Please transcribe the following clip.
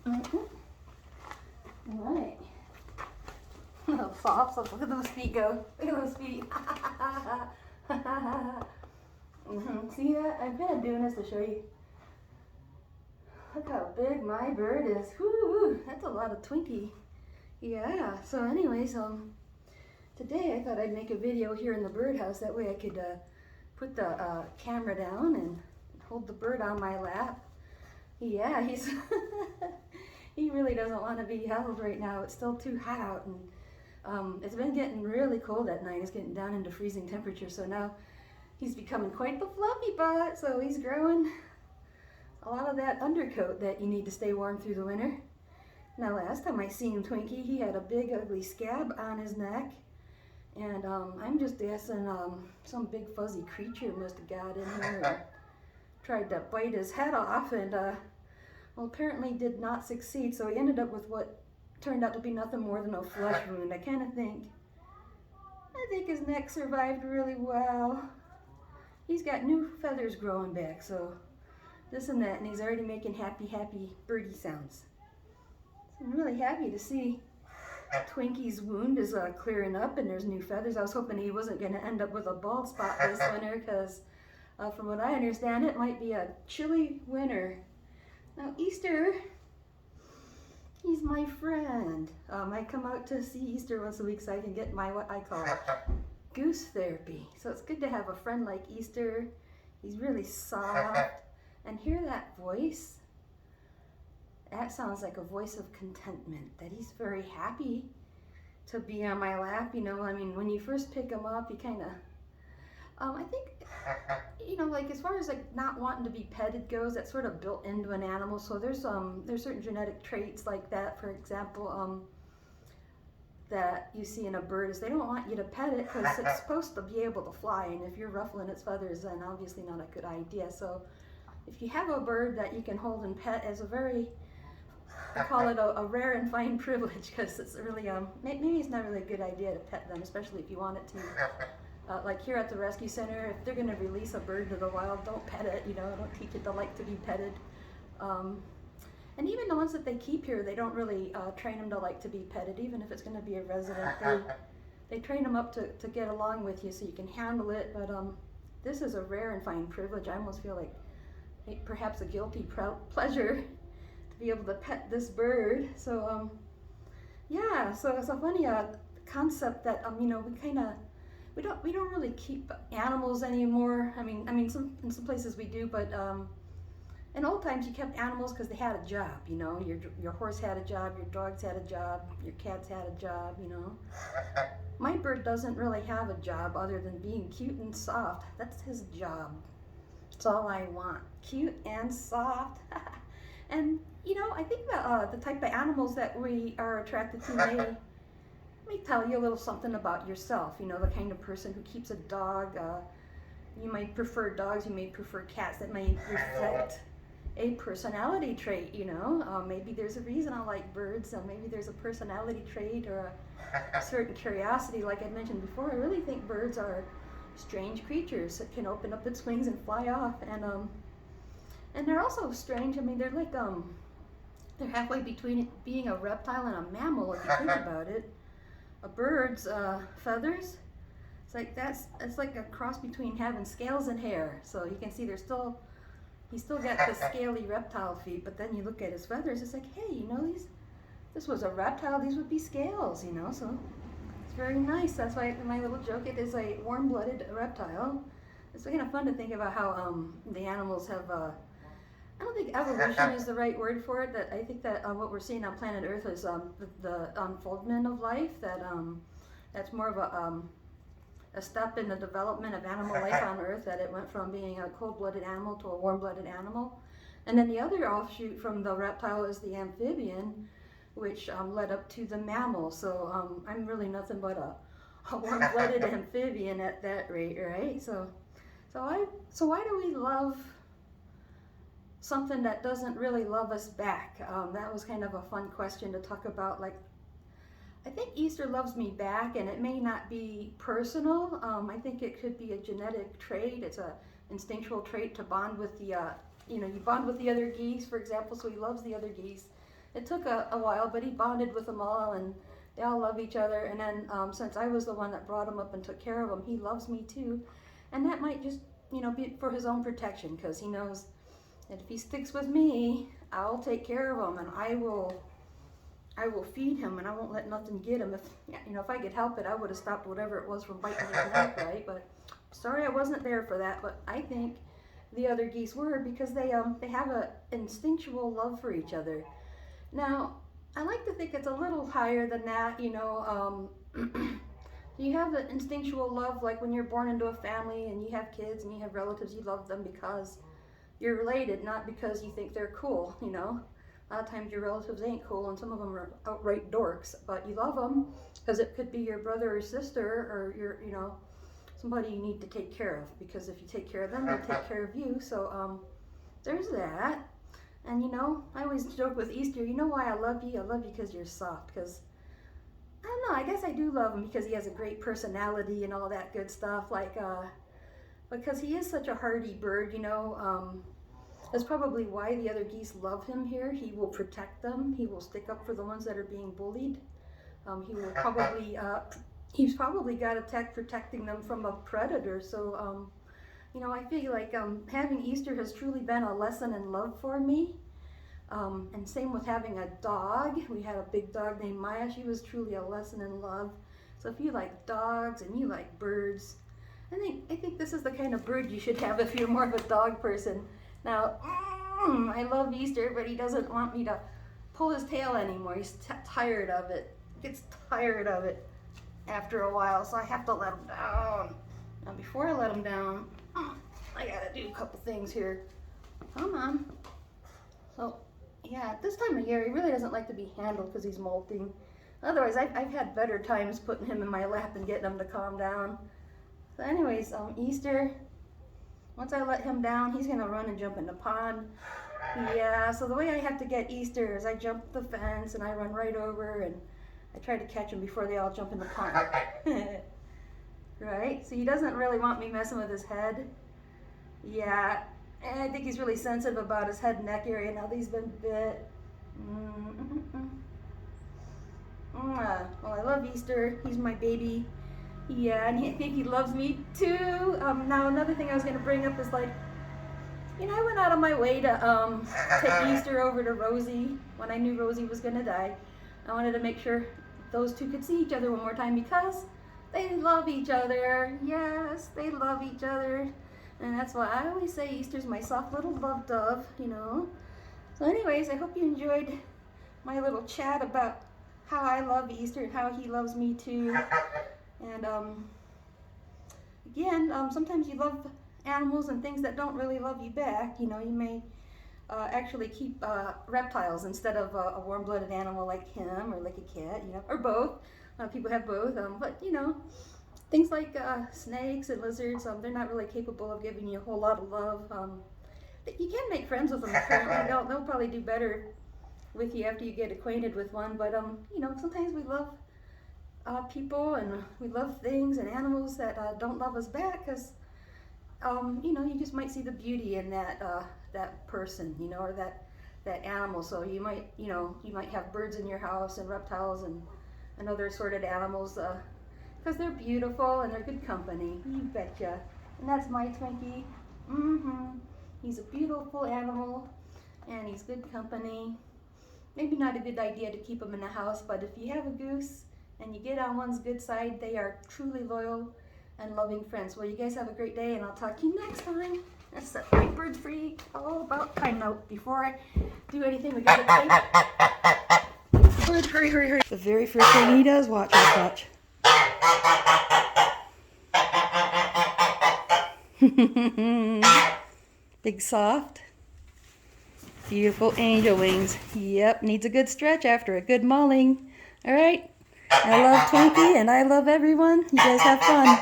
Mm-hmm. All right. Little soft. Look at those feet go. Look at those feet. Mm-hmm. See that? I'm kind of doing this to show you. Look how big my bird is. Woo! That's a lot of Twinkie. Yeah. So anyways, today I thought I'd make a video here in the birdhouse. That way I could put the camera down and hold the bird on my lap. Yeah, he's he really doesn't want to be held right now. It's still too hot out, and it's been getting really cold at night. It's getting down into freezing temperature, so now he's becoming quite the fluffy butt. So he's growing a lot of that undercoat that you need to stay warm through the winter. Now last time I seen Twinkie, he had a big ugly scab on his neck, and I'm just guessing some big fuzzy creature must have got in here and tried to bite his head off, and well, apparently did not succeed. So he ended up with what turned out to be nothing more than a flesh wound. I think his neck survived really well. He's got new feathers growing back, so this and that, and he's already making happy birdie sounds. So I'm really happy to see Twinkie's wound is clearing up and there's new feathers. I was hoping he wasn't going to end up with a bald spot this winter, because from what I understand, it might be a chilly winter. Now Easter, he's my friend. I come out to see Easter once a week so I can get my, what I call goose therapy. So it's good to have a friend like Easter. He's really soft. And hear that voice? That sounds like a voice of contentment, that he's very happy to be on my lap. You know, I mean, when you first pick him up, you kind of, I think, you know, like as far as like not wanting to be petted goes, that's sort of built into an animal. So there's certain genetic traits like that, for example, that you see in a bird, is they don't want you to pet it because it's supposed to be able to fly, and if you're ruffling its feathers, then obviously not a good idea. So if you have a bird that you can hold and pet, as a very, I call it a rare and fine privilege, because it's really, maybe it's not really a good idea to pet them, especially if you want it to. Like here at the rescue center, if they're going to release a bird to the wild, don't pet it, you know, don't teach it to like to be petted. And even the ones that they keep here, they don't really train them to like to be petted, even if it's going to be a resident. They train them up to get along with you so you can handle it, but this is a rare and fine privilege. I almost feel like perhaps a guilty pleasure to be able to pet this bird. So yeah, so it's a funny concept that you know, we don't really keep animals anymore. I mean in some places we do, but in old times you kept animals because they had a job. You know, your horse had a job, your dogs had a job, your cats had a job. You know, my bird doesn't really have a job other than being cute and soft. That's his job. That's all I want, cute and soft. And you know, I think that the type of animals that we are attracted to may tell you a little something about yourself. You know, the kind of person who keeps a dog. You might prefer dogs, you may prefer cats. That may reflect a personality trait, you know. Maybe there's a reason I like birds, and maybe there's a personality trait or a certain curiosity. Like I mentioned before, I really think birds are strange creatures that can open up its wings and fly off, and they're also strange. I mean, they're like they're halfway between being a reptile and a mammal, if you think about it. A bird's feathers, it's like a cross between having scales and hair. So you can see he's still got the scaly reptile feet, but then you look at his feathers, it's like, hey, you know, this was a reptile, these would be scales, you know. So it's very nice. That's why my little joke, it is a warm-blooded reptile. It's kind of fun to think about how the animals have I don't think evolution is the right word for it. That I think that what we're seeing on planet Earth is the unfoldment of life. That's more of a step in the development of animal life on Earth. That it went from being a cold-blooded animal to a warm-blooded animal, and then the other offshoot from the reptile is the amphibian, which led up to the mammal. So I'm really nothing but a warm-blooded amphibian at that rate, right? So why do we love something that doesn't really love us back? That was kind of a fun question to talk about. Like, I think Easter loves me back, and it may not be personal. I think it could be a genetic trait. It's a instinctual trait to bond with the, you bond with the other geese, for example, so he loves the other geese. it took a while, but he bonded with them all, and they all love each other. And then since I was the one that brought him up and took care of him, he loves me too. And that might just, be for his own protection, because he knows that if he sticks with me, I'll take care of him, and I will feed him, and I won't let nothing get him. If I could help it, I would have stopped whatever it was from biting his neck, right? But sorry I wasn't there for that. But I think the other geese were, because they have a instinctual love for each other. Now, I like to think it's a little higher than that, You have an instinctual love, like when you're born into a family and you have kids and you have relatives, you love them because you're related, not because you think they're cool, A lot of times your relatives ain't cool, and some of them are outright dorks, but you love them because it could be your brother or sister, or somebody you need to take care of, because if you take care of them, they'll take care of you. So there's that. And I always joke with Easter, you know why I love you? I love you because you're soft, because I don't know, I guess I do love him because he has a great personality and all that good stuff, because he is such a hardy bird, That's probably why the other geese love him here. He will protect them. He will stick up for the ones that are being bullied. He's probably got a tech protecting them from a predator. So, I feel like having Easter has truly been a lesson in love for me. And same with having a dog. We had a big dog named Maya. She was truly a lesson in love. So if you like dogs and you like birds, I think this is the kind of bird you should have if you're more of a dog person. Now, I love Easter, but he doesn't want me to pull his tail anymore. He's tired of it. He gets tired of it after a while, so I have to let him down. Now, before I let him down, I gotta do a couple things here. Come on. So, yeah, at this time of year, he really doesn't like to be handled because he's molting. Otherwise, I've had better times putting him in my lap and getting him to calm down. So anyways, Easter, once I let him down, he's going to run and jump in the pond. Yeah, so the way I have to get Easter is I jump the fence and I run right over and I try to catch him before they all jump in the pond. Right? So he doesn't really want me messing with his head. Yeah, and I think he's really sensitive about his head and neck area now that he's been bit. Well, I love Easter. He's my baby. Yeah, and I think he loves me too. Now another thing I was going to bring up is I went out of my way to take Easter over to Rosie when I knew Rosie was going to die. I wanted to make sure those two could see each other one more time because they love each other. Yes, they love each other. And that's why I always say Easter's my soft little love dove, So anyways, I hope you enjoyed my little chat about how I love Easter and how he loves me too. And again, sometimes you love animals and things that don't really love you back. You may actually keep reptiles instead of a warm-blooded animal like him or like a cat, or both. People have both, but things like snakes and lizards, they're not really capable of giving you a whole lot of love. You can make friends with them apparently. They'll probably do better with you after you get acquainted with one, but sometimes we love people and we love things and animals that don't love us back because you just might see the beauty in that person, or that animal. So you might have birds in your house and reptiles and other assorted animals because they're beautiful and they're good company. You betcha. And that's my Twinkie. He's a beautiful animal and he's good company. Maybe not a good idea to keep him in the house, but if you have a goose and you get on one's good side, they are truly loyal and loving friends. Well, you guys have a great day, and I'll talk to you next time. That's the Big Bird Free all about time. Now, before I do anything, we gotta take Bird, hurry. The very first thing he does, watch. Big soft. Beautiful angel wings. Yep, needs a good stretch after a good mauling. All right. I love Twinkie and I love everyone. You guys have fun.